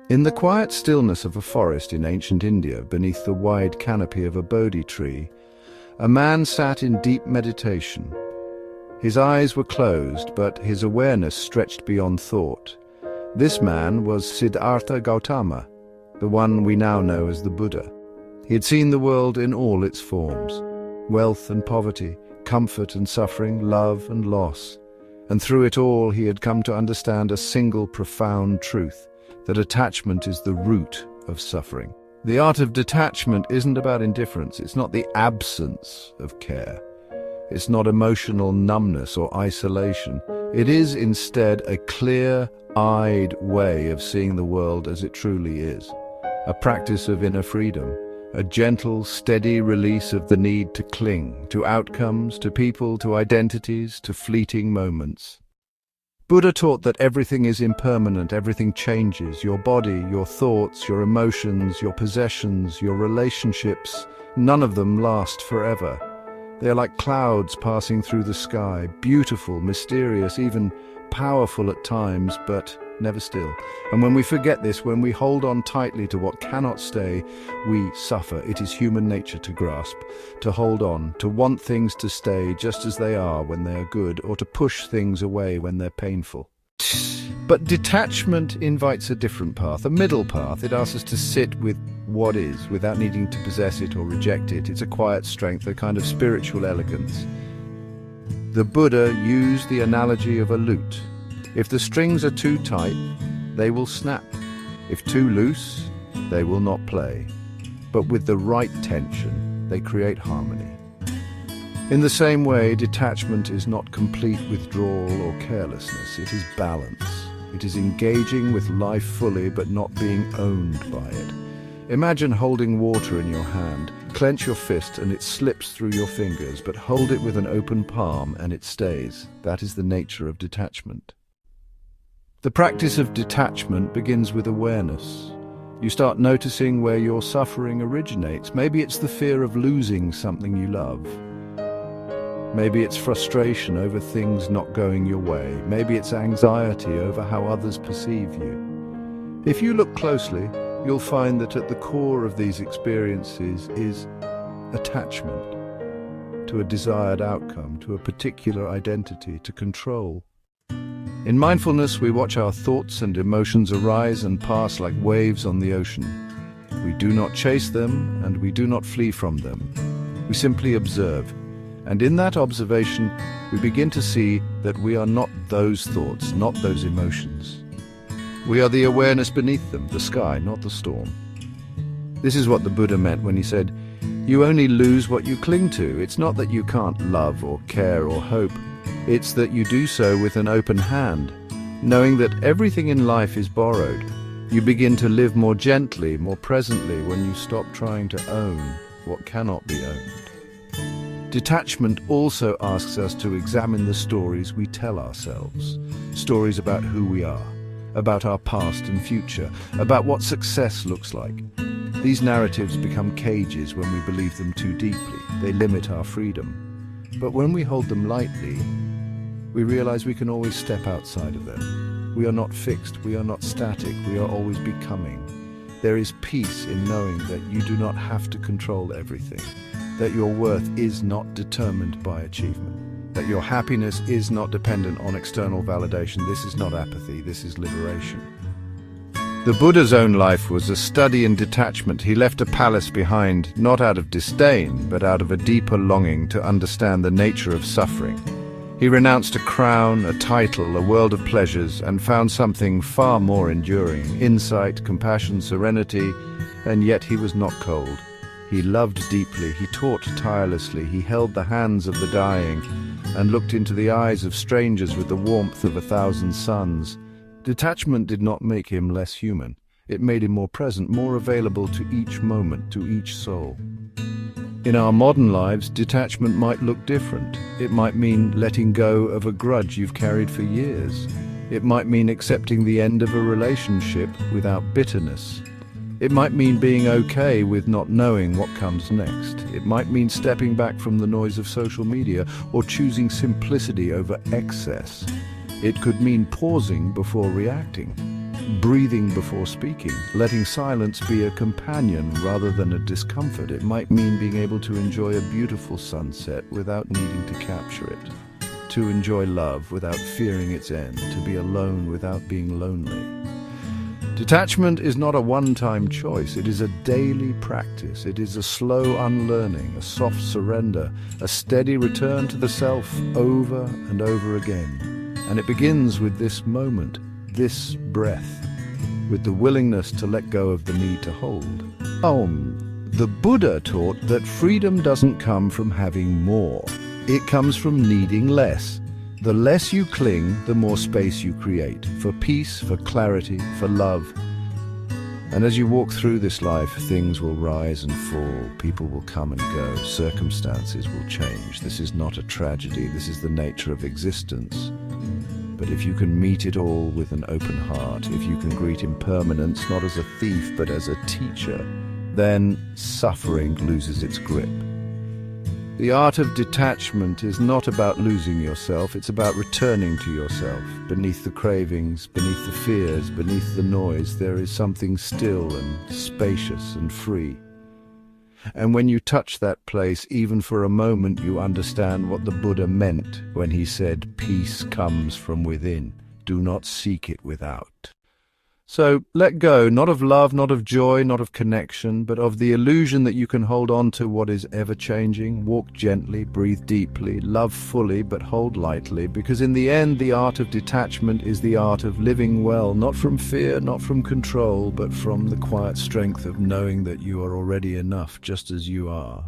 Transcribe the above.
In the quiet stillness of a forest in ancient India, beneath the wide canopy of a Bodhi tree, a man sat in deep meditation. His eyes were closed, but his awareness stretched beyond thought. This man was Siddhartha Gautama, the one we now know as the Buddha. He had seen the world in all its forms: wealth and poverty, comfort and suffering, love and loss. And through it all he had come to understand a single profound truth: that attachment is the root of suffering. The art of detachment isn't about indifference. It's not the absence of care. It's not emotional numbness or isolation. It is instead a clear-eyed way of seeing the world as it truly is. A practice of inner freedom, a gentle, steady release of the need to cling to outcomes, to people, to identities, to fleeting moments. Buddha taught that everything is impermanent, everything changes. Your body, your thoughts, your emotions, your possessions, your relationships, none of them last forever. They are like clouds passing through the sky, beautiful, mysterious, even powerful at times, but never still. And when we forget this, when we hold on tightly to what cannot stay, we suffer. It is human nature to grasp, to hold on, to want things to stay just as they are when they are good, or to push things away when they're painful. But detachment invites a different path, a middle path. It asks us to sit with what is, without needing to possess it or reject it. It's a quiet strength, a kind of spiritual elegance. The Buddha used the analogy of a lute. If the strings are too tight, they will snap. If too loose, they will not play. But with the right tension, they create harmony. In the same way, detachment is not complete withdrawal or carelessness. It is balance. It is engaging with life fully, but not being owned by it. Imagine holding water in your hand. Clench your fist and it slips through your fingers, but hold it with an open palm and it stays. That is the nature of detachment. The practice of detachment begins with awareness. You start noticing where your suffering originates. Maybe it's the fear of losing something you love. Maybe it's frustration over things not going your way. Maybe it's anxiety over how others perceive you. If you look closely, you'll find that at the core of these experiences is attachment to a desired outcome, to a particular identity, to control. In mindfulness, we watch our thoughts and emotions arise and pass like waves on the ocean. We do not chase them and we do not flee from them. We simply observe. And in that observation, we begin to see that we are not those thoughts, not those emotions. We are the awareness beneath them, the sky, not the storm. This is what the Buddha meant when he said, "You only lose what you cling to." It's not that you can't love or care or hope. It's that you do so with an open hand, knowing that everything in life is borrowed. You begin to live more gently, more presently when you stop trying to own what cannot be owned. Detachment also asks us to examine the stories we tell ourselves, stories about who we are, about our past and future, about what success looks like. These narratives become cages when we believe them too deeply. They limit our freedom. But when we hold them lightly, we realize we can always step outside of them. We are not fixed, we are not static, we are always becoming. There is peace in knowing that you do not have to control everything, that your worth is not determined by achievement, that your happiness is not dependent on external validation. This is not apathy, this is liberation. The Buddha's own life was a study in detachment. He left a palace behind, not out of disdain, but out of a deeper longing to understand the nature of suffering. He renounced a crown, a title, a world of pleasures, and found something far more enduring: insight, compassion, serenity, and yet he was not cold. He loved deeply, he taught tirelessly, he held the hands of the dying, and looked into the eyes of strangers with the warmth of 1,000 suns. Detachment did not make him less human. It made him more present, more available to each moment, to each soul. In our modern lives, detachment might look different. It might mean letting go of a grudge you've carried for years. It might mean accepting the end of a relationship without bitterness. It might mean being okay with not knowing what comes next. It might mean stepping back from the noise of social media or choosing simplicity over excess. It could mean pausing before reacting. breathing before speaking, letting silence be a companion rather than a discomfort. It might mean being able to enjoy a beautiful sunset without needing to capture it, to enjoy love without fearing its end, to be alone without being lonely. Detachment is not a one-time choice, it is a daily practice. It is a slow unlearning, a soft surrender, a steady return to the self over and over again. And it begins with this moment, this breath, with the willingness to let go of the need to hold. The Buddha taught that freedom doesn't come from having more. It comes from needing less. The less you cling, the more space you create, for peace, for clarity, for love. And as you walk through this life, things will rise and fall, people will come and go, circumstances will change. This is not a tragedy, this is the nature of existence. But if you can meet it all with an open heart, if you can greet impermanence not as a thief but as a teacher, then suffering loses its grip. The art of detachment is not about losing yourself, it's about returning to yourself. Beneath the cravings, beneath the fears, beneath the noise, there is something still and spacious and free. And when you touch that place, even for a moment, you understand what the Buddha meant when he said, "Peace comes from within. Do not seek it without." So let go, not of love, not of joy, not of connection, but of the illusion that you can hold on to what is ever-changing. Walk gently, breathe deeply, love fully, but hold lightly, because in the end, the art of detachment is the art of living well, not from fear, not from control, but from the quiet strength of knowing that you are already enough just as you are.